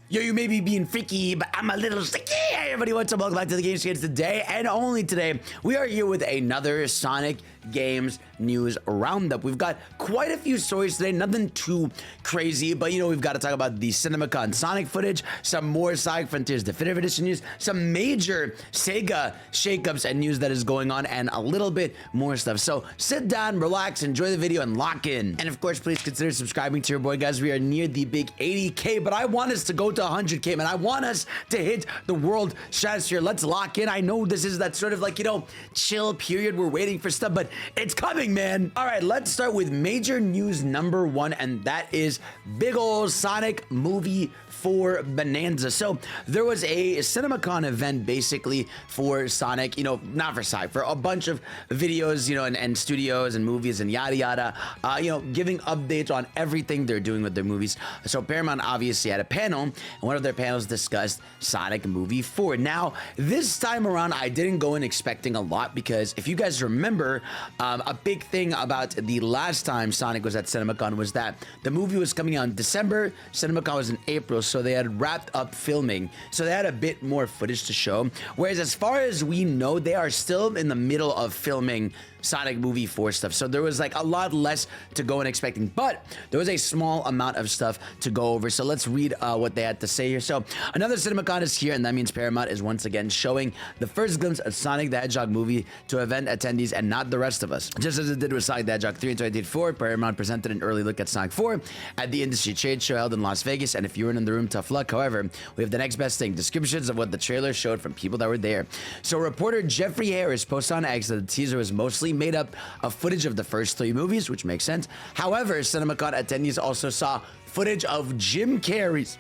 Yo, you may be being freaky, but I'm a little sticky. Hey, everybody, what's up? Welcome back to the Games Kids. Today, and only today, we are here with another Sonic Games news roundup. We've got quite a few stories today, nothing too crazy, but you know, we've got to talk about the CinemaCon Sonic footage, some more Sonic Frontiers Definitive Edition news, some major Sega shakeups and news that is going on, and a little bit more stuff. So sit down, relax, enjoy the video, and lock in. And of course, please consider subscribing to your boy, guys. We are near the big 80K, but I want us to go to 100K, man. I want us to hit the world stratosphere. Let's lock in. I know this is that sort of like, you know, chill period. We're waiting for stuff, but it's coming, man. All right, let's start with major news number one, and that is big old Sonic movie for Bonanza. So there was a CinemaCon event basically for Sonic, you know, not for Sonic, for a bunch of videos, you know, and studios and movies and yada yada, you know, giving updates on everything they're doing with their movies. So Paramount obviously had a panel, and one of their panels discussed Sonic Movie 4. Now, this time around, I didn't go in expecting a lot because if you guys remember, a big thing about the last time Sonic was at CinemaCon was that the movie was coming out in December, CinemaCon was in April, so they had wrapped up filming, so they had a bit more footage to show. Whereas as far as we know, they are still in the middle of filming Sonic Movie 4 stuff, so there was like a lot less to go in expecting, but there was a small amount of stuff to go over. So let's read what they had to say here. So another CinemaCon is here, and that means Paramount is once again showing the first glimpse of Sonic the Hedgehog movie to event attendees and not the rest of us. Just as it did with Sonic the Hedgehog 3 in 2004, Paramount presented an early look at Sonic 4 at the industry trade show held in Las Vegas, and if you weren't in the room, tough luck. However, we have the next best thing, descriptions of what the trailer showed from people that were there. So reporter Jeffrey Harris posted on X that the teaser was mostly made up of footage of the first three movies, which makes sense. However, CinemaCon attendees also saw footage of Jim Carrey's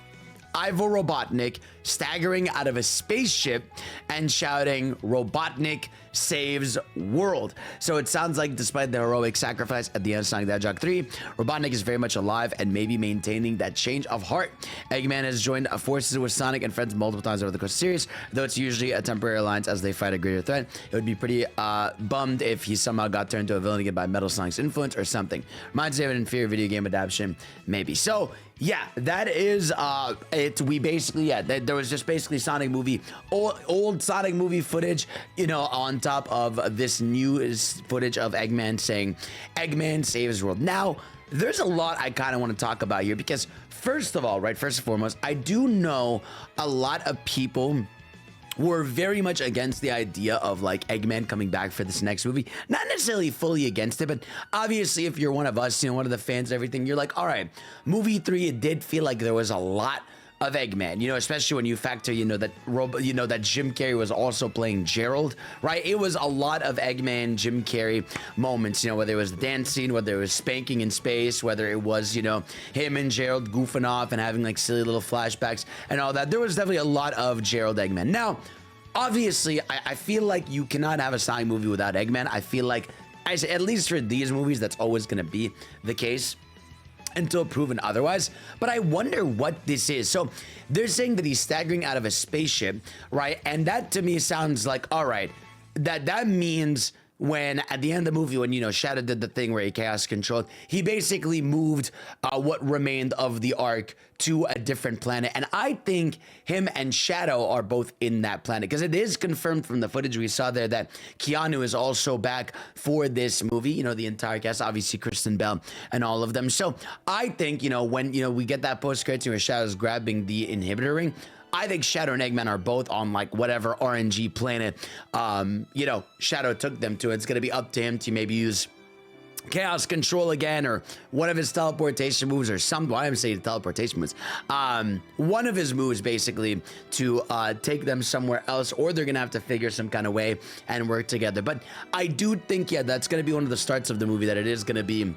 Ivo Robotnik staggering out of a spaceship and shouting, "Robotnik saves world." So it sounds like despite the heroic sacrifice at the end of Sonic the Hedgehog 3, Robotnik is very much alive and maybe maintaining that change of heart. Eggman has joined forces with Sonic and friends multiple times over the course of the series, though it's usually a temporary alliance as they fight a greater threat. It would be pretty bummed if he somehow got turned into a villain again by Metal Sonic's influence or something. Reminds me of an inferior video game adaptation, maybe. So yeah, that is it. We basically, there was just basically Sonic movie, old Sonic movie footage, you know, on top of this new footage of Eggman saying, "Eggman saves the world." Now, there's a lot I kind of want to talk about here because first of all, right, first and foremost, I do know a lot of people were very much against the idea of like Eggman coming back for this next movie. Not necessarily fully against it, but obviously if you're one of us, you know, one of the fans and everything, you're like, all right, movie 3, it did feel like there was a lot of Eggman, you know, especially when you factor, you know, that that Jim Carrey was also playing Gerald, right? It was a lot of Eggman, Jim Carrey moments, you know, whether it was the dance scene, whether it was spanking in space, whether it was, you know, him and Gerald goofing off and having like silly little flashbacks and all that. There was definitely a lot of Gerald Eggman. Now, obviously, I feel like you cannot have a Sonic movie without Eggman. I feel like, at least for these movies, that's always going to be the case until proven otherwise. But I wonder what this is. So they're saying that he's staggering out of a spaceship, right? And that to me sounds like, all right, that means when at the end of the movie, when, you know, Shadow did the thing where he chaos controlled, he basically moved what remained of the Ark to a different planet. And I think him and Shadow are both in that planet because it is confirmed from the footage we saw there that Keanu is also back for this movie, you know, the entire cast, obviously Kristen Bell and all of them. So I think, you know, when, you know, we get that post-credits where Shadow's grabbing the inhibitor ring, I think Shadow and Eggman are both on like whatever RNG planet, you know, Shadow took them to. It's going to be up to him to maybe use chaos control again or one of his teleportation moves or some, why I'm saying teleportation moves, one of his moves basically to take them somewhere else, or they're gonna have to figure some kind of way and work together. But I do think, yeah, that's gonna be one of the starts of the movie, that it is gonna be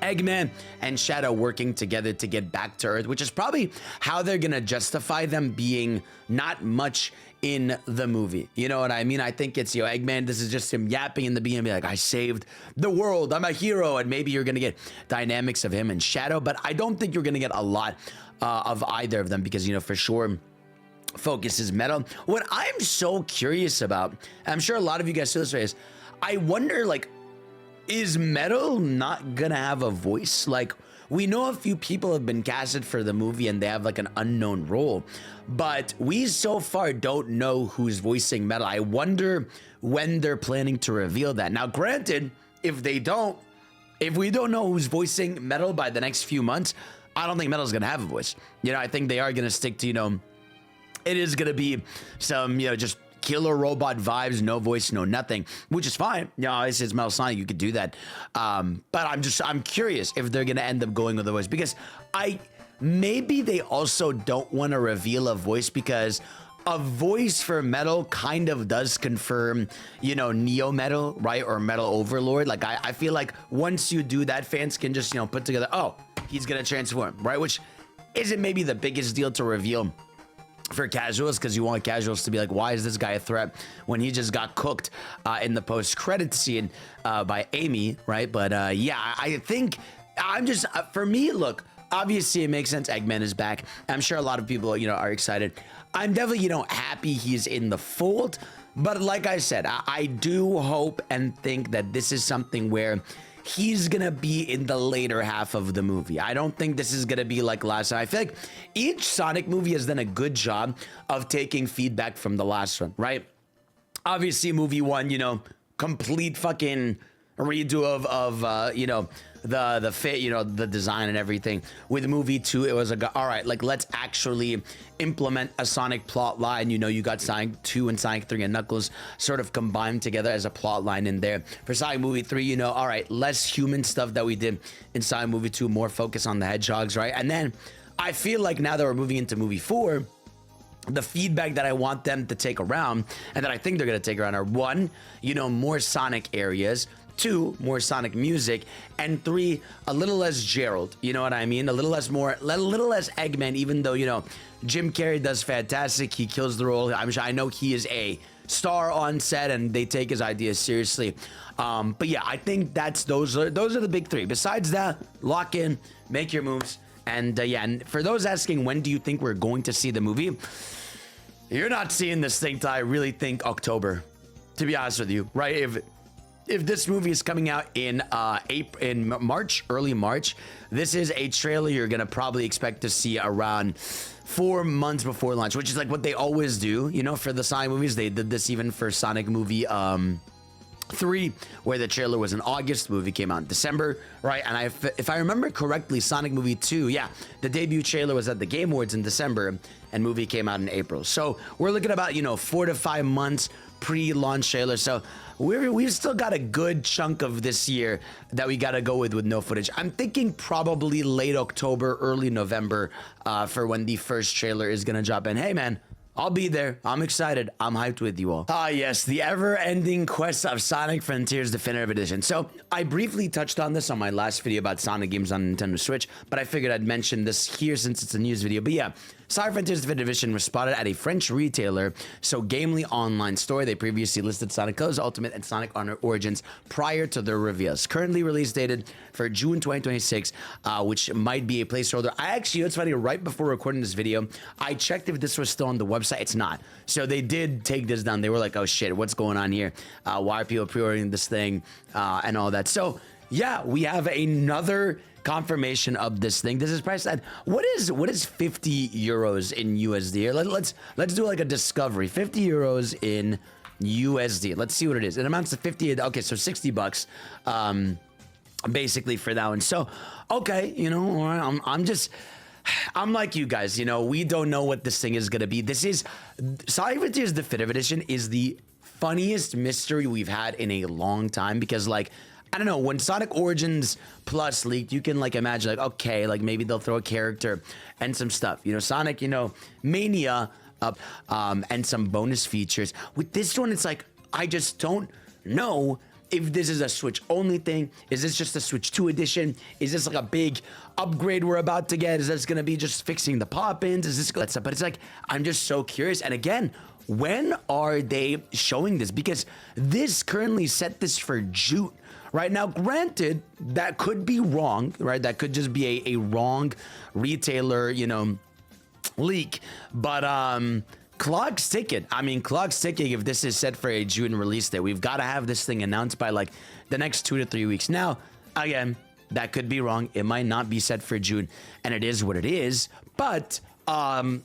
Eggman and Shadow working together to get back to Earth, which is probably how they're gonna justify them being not much in the movie. You know what I mean? I think it's, you know, Eggman, this is just him yapping in the beginning, like, I saved the world, I'm a hero, and maybe you're gonna get dynamics of him and Shadow, but I don't think you're gonna get a lot of either of them because, you know, for sure, focus is Metal. What I'm so curious about, and I'm sure a lot of you guys feel this way, is I wonder, like, is Metal not gonna have a voice? Like, we know a few people have been casted for the movie and they have like an unknown role, but we so far don't know who's voicing Metal. I wonder when they're planning to reveal that. Now, granted, if we don't know who's voicing Metal by the next few months, I don't think Metal's gonna have a voice. You know, I think they are gonna stick to, you know, it is gonna be some, you know, just killer robot vibes, no voice, no nothing, which is fine. You know, it's Metal Sonic, you could do that. But I'm curious if they're gonna end up going with a voice, because maybe they also don't want to reveal a voice, because a voice for Metal kind of does confirm, you know, Neo Metal, right? Or Metal Overlord. Like, I feel like once you do that, fans can just, you know, put together, oh, he's gonna transform, right? Which isn't maybe the biggest deal to reveal for casuals, because you want casuals to be like, why is this guy a threat when he just got cooked in the post-credit scene by Amy, right? But yeah, I think I'm just, for me, look, obviously it makes sense. Eggman is back. I'm sure a lot of people, you know, are excited. I'm definitely, you know, happy he's in the fold. But like I said, I do hope and think that this is something where he's gonna be in the later half of the movie. I don't think this is gonna be like last time. I feel like each Sonic movie has done a good job of taking feedback from the last one, right? Obviously, movie one, you know, complete fucking redo of you know, the fit, you know, the design and everything. With movie two, it was like, all right, like, let's actually implement a Sonic plot line. You know, you got Sonic 2 and Sonic 3 and Knuckles sort of combined together as a plot line in there. For Sonic movie 3, you know, all right, less human stuff that we did in Sonic movie 2, more focus on the hedgehogs, right? And then I feel like now that we're moving into movie 4, the feedback that I want them to take around, and that I think they're going to take around, are 1, you know, more Sonic areas, 2, more Sonic music, and 3, a little less Gerald. You know what I mean? A little less Eggman, even though, you know, Jim Carrey does fantastic. He kills the role. I know he is a star on set and they take his ideas seriously. But yeah, I think those are the big 3. Besides that, lock in, make your moves. And yeah, and for those asking, when do you think we're going to see the movie? You're not seeing this thing till I really think October, to be honest with you, right? If this movie is coming out in March, early March, this is a trailer you're gonna probably expect to see around 4 months before launch, which is like what they always do, you know, for the Sonic movies. They did this even for Sonic movie 3, where the trailer was in August, the movie came out in December, right? And if I remember correctly, Sonic movie 2, yeah, the debut trailer was at the Game Awards in December, and movie came out in April. So we're looking about, you know, 4 to 5 months pre-launch trailer. So we've still got a good chunk of this year that we got to go with no footage. I'm thinking probably late October, early November for when the first trailer is going to drop. And hey, man, I'll be there. I'm excited. I'm hyped with you all. Ah, yes, the ever-ending quest of Sonic Frontiers Definitive Edition. So I briefly touched on this on my last video about Sonic games on Nintendo Switch, but I figured I'd mention this here since it's a news video. But yeah, Sonic Frontiers Definitive Edition was spotted at a French retailer, so Gamely online store. They previously listed Sonic Colors Ultimate and Sonic Origins prior to their reveals. Currently release dated for June 2026, which might be a placeholder. It's funny, right before recording this video, I checked if this was still on the website. It's not. So they did take this down. They were like, oh shit, what's going on here? Why are people pre-ordering this thing and all that? So yeah, we have another confirmation of this thing. This is priced at what is 50 euros in USD? Let's do like a discovery. 50 euros in USD. Let's see what it is. It amounts to 50. Okay, so 60 bucks. Basically for that one. So okay, you know, all right, I'm like you guys, you know, we don't know what this thing is gonna be. This is Sonic Frontiers Definitive Edition is the funniest mystery we've had in a long time, because like, I don't know, when Sonic Origins Plus leaked, you can like imagine like, okay, like maybe they'll throw a character and some stuff, you know, Sonic, you know, Mania up, and some bonus features. With this one, it's like, I just don't know if this is a Switch only thing. Is this just a Switch 2 edition? Is this like a big upgrade we're about to get? Is this gonna be just fixing the pop-ins? Is this that stuff? But it's like, I'm just so curious. And again, when are they showing this? Because this currently set this for June. Right now, granted, that could be wrong, right? That could just be a wrong retailer, you know, leak. But clock's ticking. I mean, clock's ticking if this is set for a June release date. We've got to have this thing announced by like the next 2 to 3 weeks. Now, again, That could be wrong. It might not be set for June, and it is what it is. But I'm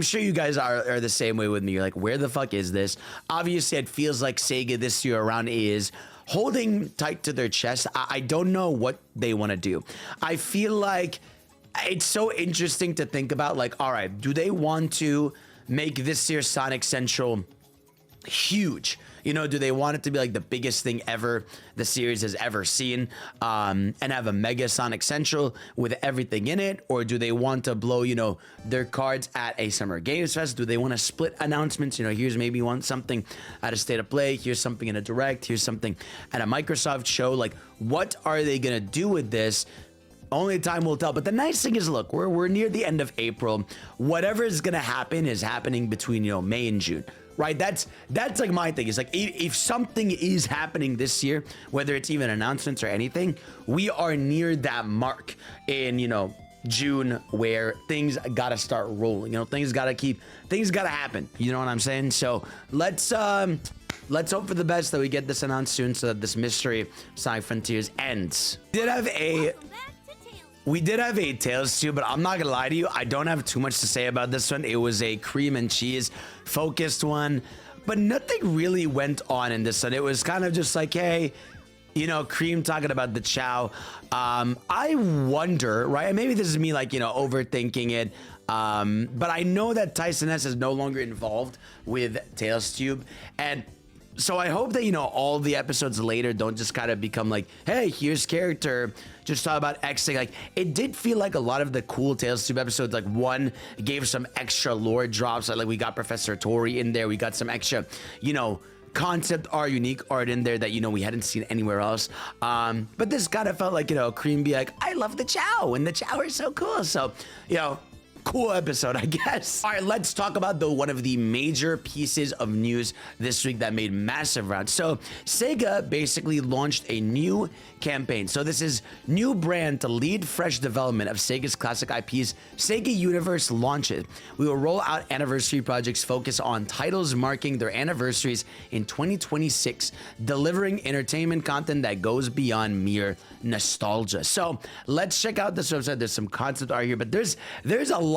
sure you guys are the same way with me. You're like, where the fuck is this? Obviously, it feels like Sega this year around is holding tight to their chest. I don't know what they want to do. I feel like it's so interesting to think about, like, all right, do they want to make this year's Sonic Central huge? You know, do they want it to be like the biggest thing ever the series has ever seen, and have a mega Sonic Central with everything in it? Or do they want to blow, you know, their cards at a Summer Games Fest? Do they want to split announcements? You know, here's maybe something at a State of Play, here's something in a Direct, here's something at a Microsoft show. Like, what are they gonna do with this? Only time will tell. But the nice thing is, look, we're near the end of April. Whatever is gonna happen is happening between, you know, May and June. Right, that's like my thing. It's like, if something is happening this year, whether it's even announcements or anything, we are near that mark in, you know, June, where things gotta start rolling. You know, things gotta happen. You know what I'm saying? So let's hope for the best that we get this announced soon, so that this mystery Sonic Frontiers ends. We did have a Tailtsube, but I'm not gonna lie to you, I don't have too much to say about this one. It was a cream and cheese focused one, but nothing really went on in this one. It was kind of just like, hey, you know, Cream talking about the Chow. I wonder, right? Maybe this is me, like, you know, overthinking it. But I know that Tyson S is no longer involved with Tailtsube, and so I hope that, you know, all the episodes later don't just kind of become like, hey, here's character, just talk about X thing. Like, it did feel like a lot of the cool Tailtsube episodes, like, one gave some extra lore drops. Like, we got Professor Tori in there. We got some extra, you know, concept art, unique art in there that, you know, we hadn't seen anywhere else. But this kind of felt like, you know, Cream be like, I love the Chow, and the Chow are so cool. So, you know, cool episode, I guess. All right, let's talk about one of the major pieces of news this week that made massive rounds. So Sega basically launched a new campaign. So this is new brand to lead fresh development of Sega's classic IPs. Sega Universe launches. We will roll out anniversary projects focused on titles marking their anniversaries in 2026, delivering entertainment content that goes beyond mere nostalgia. So let's check out this website. There's some concept art here, but there's a lot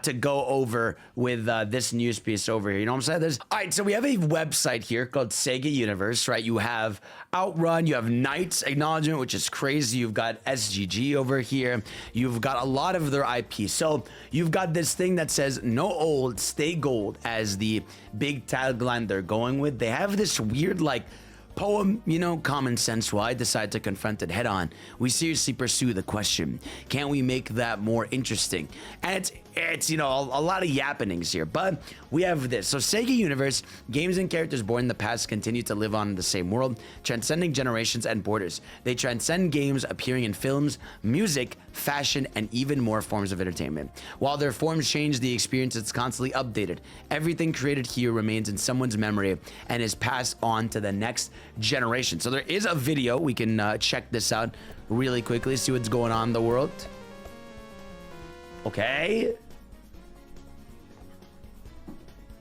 to go over with this news piece over here. You know what I'm saying? All right, so we have a website here called Sega Universe, right? You have Outrun, you have Knights Acknowledgement, which is crazy. You've got SGG over here. You've got a lot of their IP. So you've got this thing that says no old, stay gold as the big tagline they're going with. They have this weird, like, poem, you know, common sense. Why I decided to confront it head on. We seriously pursue the question, can we make that more interesting? And it's you know, a lot of yappenings here, but we have this. So Sega Universe, games and characters born in the past continue to live on in the same world, transcending generations and borders. They transcend games appearing in films, music, fashion, and even more forms of entertainment. While their forms change, the experience is constantly updated. Everything created here remains in someone's memory and is passed on to the next generation. So there is a video. We can check this out really quickly, see what's going on in the world. Okay.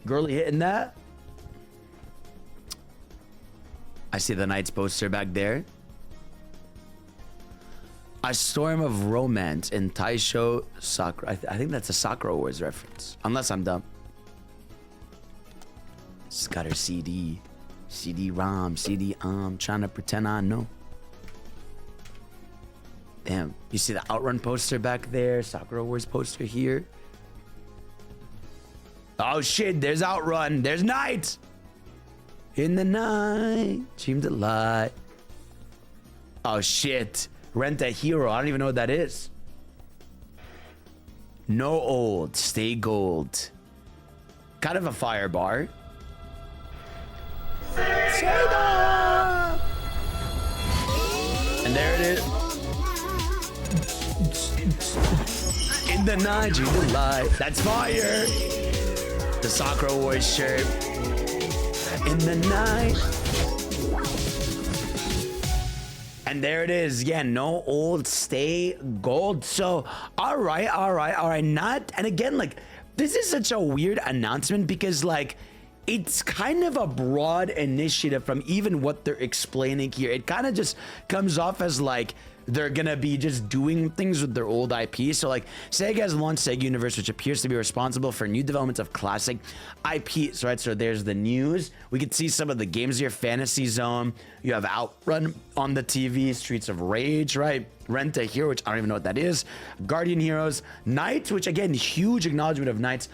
Girly hitting that. I see the Knights poster back there. A storm of romance in Taisho Sakura. I think that's a Sakura Wars reference. Unless I'm dumb. She's got her CD. CD-ROM, trying to pretend I know. Damn, you see the Outrun poster back there, Sakura Wars poster here. Oh shit, there's Outrun, there's Knights! In the night, dream the light. Oh shit, Rent a Hero, I don't even know what that is. No old, stay gold. Kind of a fire bar. Sega! And there it is. In the night, you the light. That's fire. The Sakura Wars shirt. In the night. And there it is. Yeah, no old, stay gold. So, all right. Not, and again, like, this is such a weird announcement because, like, it's kind of a broad initiative from even what they're explaining here. It kind of just comes off as like they're gonna be just doing things with their old IP. So like Sega has launched Sega Universe, which appears to be responsible for new developments of classic IPs, right? So there's the news. We can see some of the games here. Fantasy Zone, you have Outrun on the TV, Streets of Rage, right? Rent a Hero, which I don't even know what that is. Guardian Heroes, Knights, which again, huge acknowledgement of Knights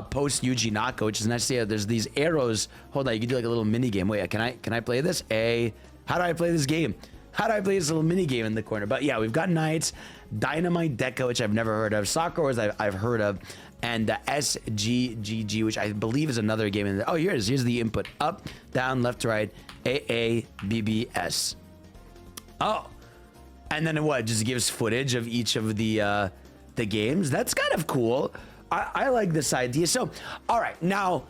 post Yuji Naka, which is nice to see. There's these arrows. Hold on, you can do like a little mini game. Wait, can I play this? How do I play this game? How do I play this little mini game in the corner? But yeah, we've got Knights, Dynamite Deca, which I've never heard of, Soccer Wars I've heard of, and SGGG, which I believe is another game in there. Oh, here it is. Here's the input: up, down, left, right, AABBS. Oh, and then what? Just gives footage of each of the games. That's kind of cool. I like this idea. So, all right, now.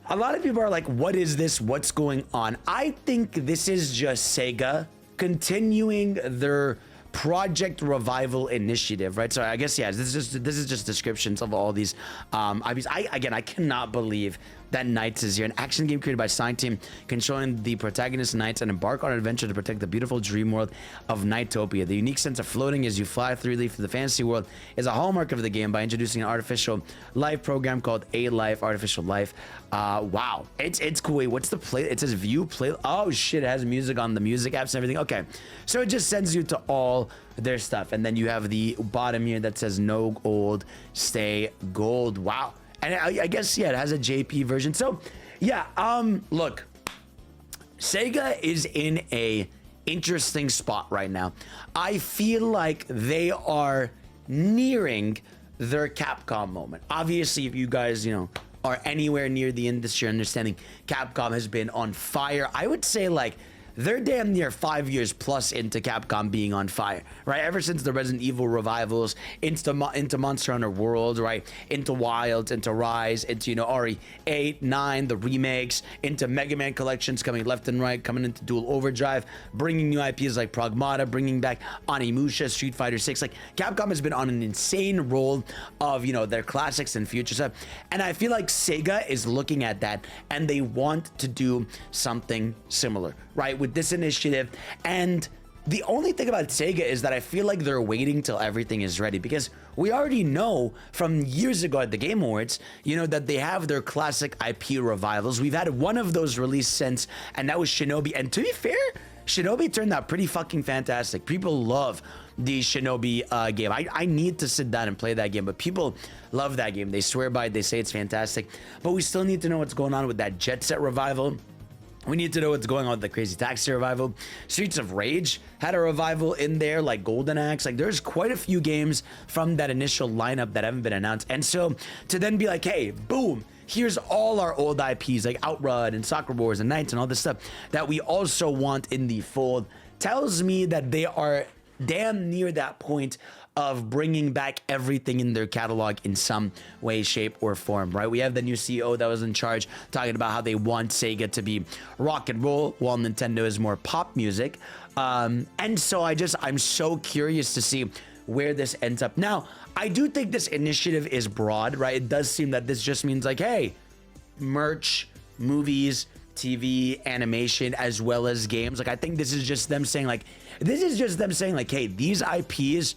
A lot of people are like, what is this? What's going on? I think this is just Sega continuing their Project Revival initiative, right? So I guess, yeah, this is just descriptions of all these IPs. I cannot believe that Knights is here. An action game created by Sign Team, controlling the protagonist Knights and embark on an adventure to protect the beautiful dream world of Knightopia. The unique sense of floating as you fly freely through the fantasy world is a hallmark of the game by introducing an artificial life program called A Life, Artificial Life. Wow, it's cool. Wait, what's the play? It says view play. Oh shit, it has music on the music apps and everything. Okay, so it just sends you to all their stuff, and then you have the bottom here that says no gold, stay gold. Wow. And I guess, yeah, it has a JP version. So, yeah, look, Sega is in a interesting spot right now. I feel like they are nearing their Capcom moment. Obviously, if you guys, you know, are anywhere near the industry, understanding Capcom has been on fire. I would say, like, they're damn near 5 years plus into Capcom being on fire, right? Ever since the Resident Evil revivals, into Monster Hunter World, right? Into Wilds, into Rise, into, you know, RE8, 9, the remakes, into Mega Man collections coming left and right, coming into Dual Overdrive, bringing new IPs like Pragmata, bringing back Onimusha, Street Fighter 6. Like, Capcom has been on an insane roll of, you know, their classics and future stuff. And I feel like Sega is looking at that and they want to do something similar, right? With this initiative. And the only thing about Sega is that I feel like they're waiting till everything is ready, because we already know from years ago at the Game Awards, you know, that they have their classic IP revivals. We've had one of those released since, and that was Shinobi. And to be fair, Shinobi turned out pretty fucking fantastic. People love the Shinobi game. I need to sit down and play that game, but people love that game. They swear by it. They say it's fantastic. But we still need to know what's going on with that Jet Set revival. We need to know what's going on with the Crazy Taxi revival. Streets of Rage had a revival in there, like Golden Axe. Like, there's quite a few games from that initial lineup that haven't been announced. And so to then be like, hey, boom, here's all our old IPs like Outrun and Soccer Wars and Knights and all this stuff that we also want in the fold, tells me that they are damn near that point of bringing back everything in their catalog in some way, shape, or form, right? We have the new CEO that was in charge talking about how they want Sega to be rock and roll while Nintendo is more pop music. And so I'm so curious to see where this ends up. Now, I do think this initiative is broad, right? It does seem that this just means like, hey, merch, movies, TV, animation, as well as games. Like, I think this is just them saying like, hey, these IPs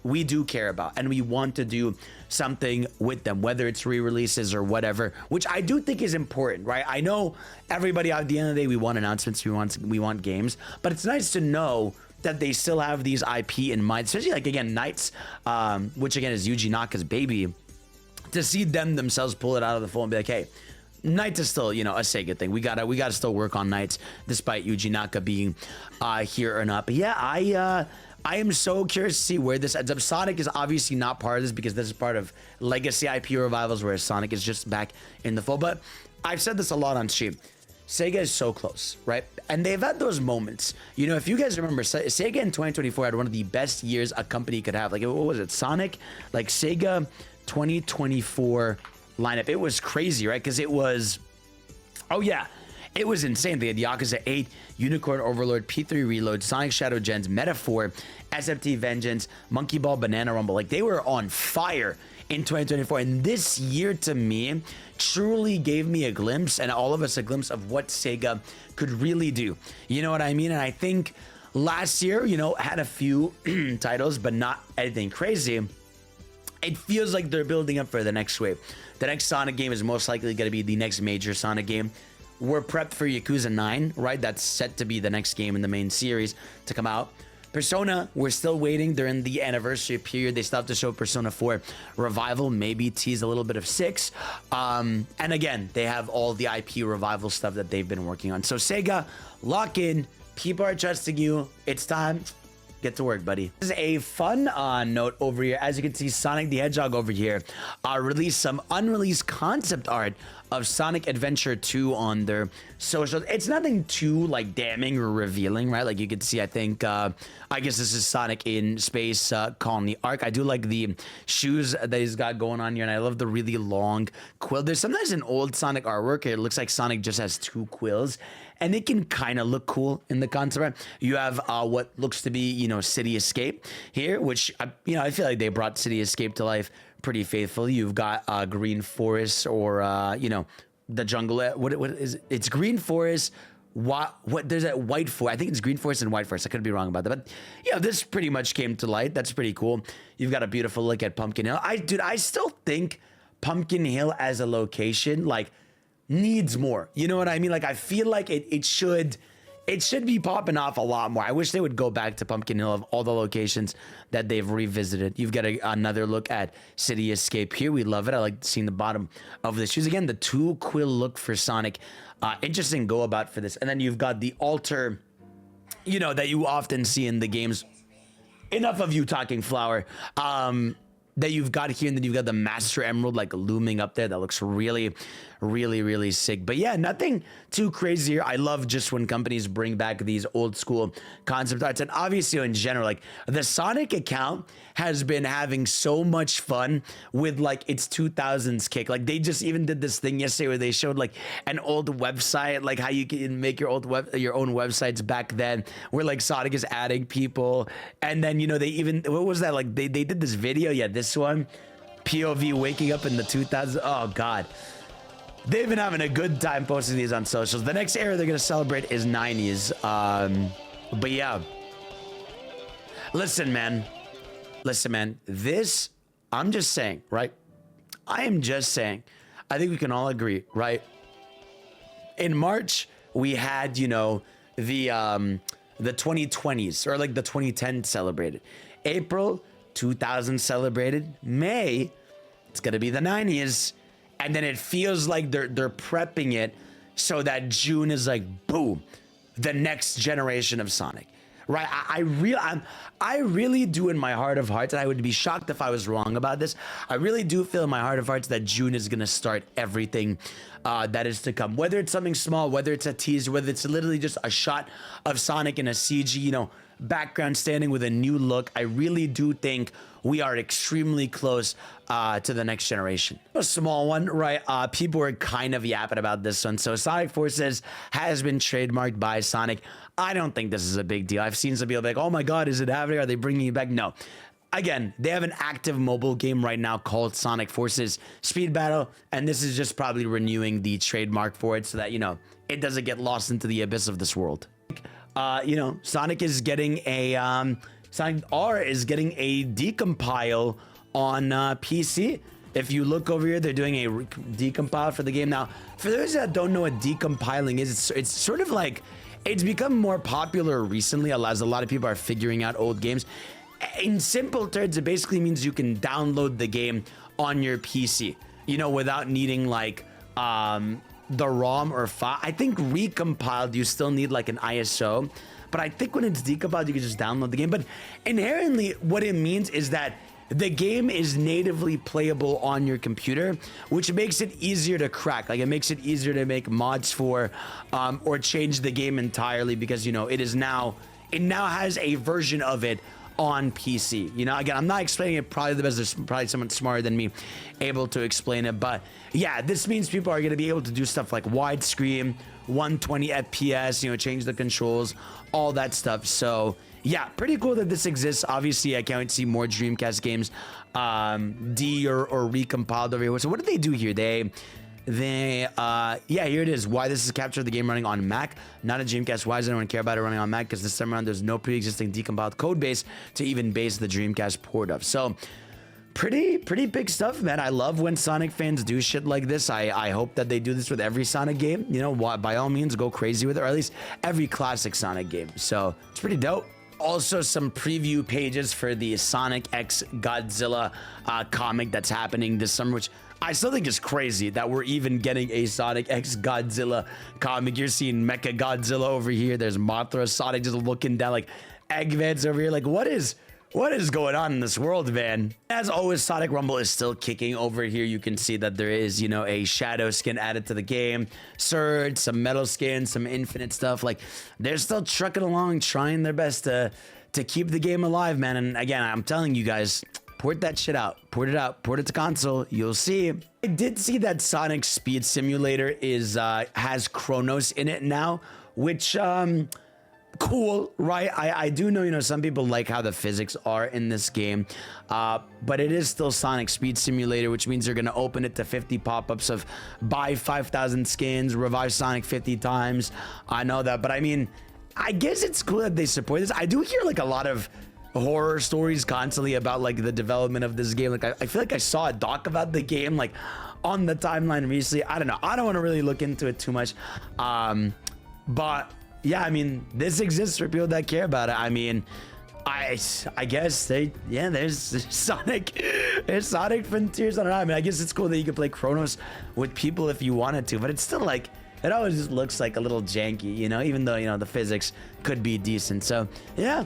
we do care about and we want to do something with them, whether it's re-releases or whatever, which I do think is important, right? I know everybody at the end of the day, we want announcements, we want games, but it's nice to know that they still have these IP in mind, especially like, again, Knights, which again is Yuji Naka's baby, to see them themselves pull it out of the fold and be like, hey, Knights is still, you know, a Sega thing. We gotta still work on Knights despite Yuji Naka being here or not. But yeah, I am so curious to see where this ends up. Sonic is obviously not part of this because this is part of legacy IP revivals, whereas Sonic is just back in the fold. But I've said this a lot on stream. Sega is so close, right? And they've had those moments. You know, if you guys remember, Sega in 2024 had one of the best years a company could have. Like, what was it? Sonic? Like, Sega 2024 lineup. It was crazy, right? Because it was... Oh, yeah. It was insane. They had Yakuza 8, Unicorn Overlord, P3 Reload, Sonic Shadow Gens, Metaphor, SFT Vengeance, Monkey Ball, Banana Rumble. Like, they were on fire in 2024. And this year, to me, truly gave me a glimpse, and all of us a glimpse of what Sega could really do. You know what I mean? And I think last year, you know, had a few titles, but not anything crazy. It feels like they're building up for the next wave. The next Sonic game is most likely going to be the next major Sonic game. We're prepped for Yakuza 9, right? That's set to be the next game in the main series to come out. Persona, we're still waiting. They're in the anniversary period. They still have to show Persona 4 Revival, maybe tease a little bit of 6. And again, they have all the IP Revival stuff that they've been working on. So Sega, lock in. People are trusting you. It's time. Get to work, buddy. This is a fun note over here. As you can see, Sonic the Hedgehog over here released some unreleased concept art of Sonic Adventure 2 on their socials. It's nothing too like damning or revealing, right? Like you can see, I think, I guess this is Sonic in Space Colony Arc. I do like the shoes that he's got going on here, and I love the really long quill. There's sometimes an old Sonic artwork. It looks like Sonic just has 2 quills, and it can kind of look cool in the concept art. You have what looks to be, you know, City Escape here, which, you know, I feel like they brought City Escape to life pretty faithfully. You've got Green Forest, or you know, the jungle. What is it? It's Green Forest. What there's that White Forest. I think it's Green Forest and White Forest. I could be wrong about that, but you know, this pretty much came to light. That's pretty cool. You've got a beautiful look at Pumpkin Hill. I still think Pumpkin Hill as a location like needs more. You know what I mean? Like, I feel like it should be popping off a lot more. I wish they would go back to Pumpkin Hill of all the locations that they've revisited. You've got another look at City Escape here. We love it. I like seeing the bottom of the shoes. Again, the 2 quill look for Sonic. Interesting go about for this. And then you've got the altar, you know, that you often see in the games. Enough of you talking, Flower. That you've got here, and then you've got the Master Emerald like looming up there. That looks really, really, really sick. But yeah, nothing too crazy here. I love just when companies bring back these old school concept arts, and obviously in general, like the Sonic account has been having so much fun with like its 2000s kick. Like they just even did this thing yesterday where they showed like an old website, like how you can make your own websites back then, where like Sonic is adding people, and then, you know, they even, what was that, like they did this video, yeah, this one, POV waking up in the 2000s. Oh god, they've been having a good time posting these on socials. The next era they're gonna celebrate is 90s. But yeah, listen man, this, I'm just saying, right? I am just saying, I think we can all agree, right? In March we had, you know, the 2020s, or like the 2010 celebrated. April 2000 celebrated. May, it's gonna be the 90s, and then it feels like they're prepping it so that June is like, boom, the next generation of Sonic, right? I really do in my heart of hearts, and I would be shocked if I was wrong about this. I really do feel in my heart of hearts that June is gonna start everything that is to come. Whether it's something small, whether it's a teaser, whether it's literally just a shot of Sonic in a CG, you know, background standing with a new look. I really do think we are extremely close to the next generation. A small one, right? People were kind of yapping about this one. So Sonic Forces has been trademarked by Sonic. I don't think this is a big deal. I've seen some people be like, oh my god, is it happening? Are they bringing it back? No. Again, they have an active mobile game right now called Sonic Forces Speed Battle, and this is just probably renewing the trademark for it so that, you know, it doesn't get lost into the abyss of this world. You know, Sonic is getting a Sonic R is getting a decompile on PC. If you look over here, they're doing a decompile for the game. Now, for those that don't know what decompiling is, it's sort of like, it's become more popular recently as a lot of people are figuring out old games. In simple terms, it basically means you can download the game on your PC, you know, without needing like the ROM or file. I think recompiled, you still need like an ISO, but I think when it's decompiled, you can just download the game. But inherently, what it means is that the game is natively playable on your computer, which makes it easier to crack. Like, it makes it easier to make mods for, or change the game entirely, because, you know, it now has a version of it on PC. You know, again, I'm not explaining it probably the best. There's probably someone smarter than me able to explain it. But yeah, this means people are going to be able to do stuff like widescreen, 120 FPS, you know, change the controls, all that stuff. So yeah, pretty cool that this exists. Obviously, I can't wait to see more Dreamcast games or recompiled over here. So what did they do here? Yeah, here it is. Why this is captured the game running on Mac, not a Dreamcast. Why does anyone care about it running on Mac? Because this time around, there's no pre-existing decompiled code base to even base the Dreamcast port of. So pretty big stuff, man. I love when Sonic fans do shit like this. I hope that they do this with every Sonic game. You know, by all means, go crazy with it, or at least every classic Sonic game. So it's pretty dope. Also, some preview pages for the Sonic X Godzilla comic that's happening this summer, which I still think is crazy that we're even getting a Sonic X Godzilla comic. You're seeing Mecha Godzilla over here. There's Mothra, Sonic just looking down like Eggman's over here. Like, what is going on in this world, man? As always, Sonic Rumble is still kicking over here. You can see that there is, you know, a shadow skin added to the game, Surge, some metal skin, some infinite stuff. Like, they're still trucking along, trying their best to keep the game alive, man. And again, I'm telling you guys, port that shit out. Port it out. Port it to console. You'll see. I did see that Sonic Speed Simulator has Chronos in it now, which cool, right? I do know, you know, some people like how the physics are in this game, but it is still Sonic Speed Simulator, which means they're going to open it to 50 pop-ups of buy 5,000 skins, revive Sonic 50 times. I know that, but I mean, I guess it's cool that they support this. I do hear like a lot of horror stories constantly about like the development of this game. Like I feel like I saw a doc about the game like on the timeline recently. I don't know. I don't want to really look into it too much, but yeah, I mean, this exists for people that care about it. I mean, I guess there's Sonic, there's Sonic Frontiers. I don't know. I mean, I guess it's cool that you can play Chronos with people if you wanted to, but it's still like, it always just looks like a little janky, you know, even though, you know, the physics could be decent. So yeah.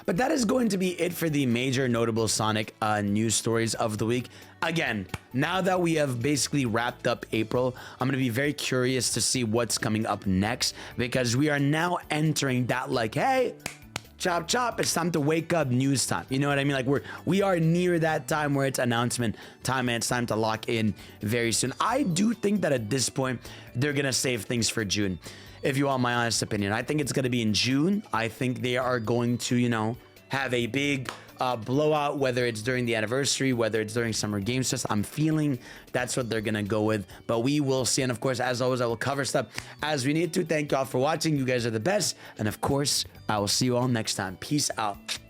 But that is going to be it for the major notable Sonic news stories of the week. Again, now that we have basically wrapped up April, I'm going to be very curious to see what's coming up next, because we are now entering that like, hey, chop chop, it's time to wake up news time. You know what I mean? Like we are near that time where it's announcement time and it's time to lock in very soon. I do think that at this point, they're going to save things for June. If you want my honest opinion, I think it's going to be in June. I think they are going to, you know, have a big blowout, whether it's during the anniversary, whether it's during Summer Games Fest. I'm feeling that's what they're going to go with, but we will see. And of course, as always, I will cover stuff as we need to. Thank y'all for watching. You guys are the best. And of course, I will see you all next time. Peace out.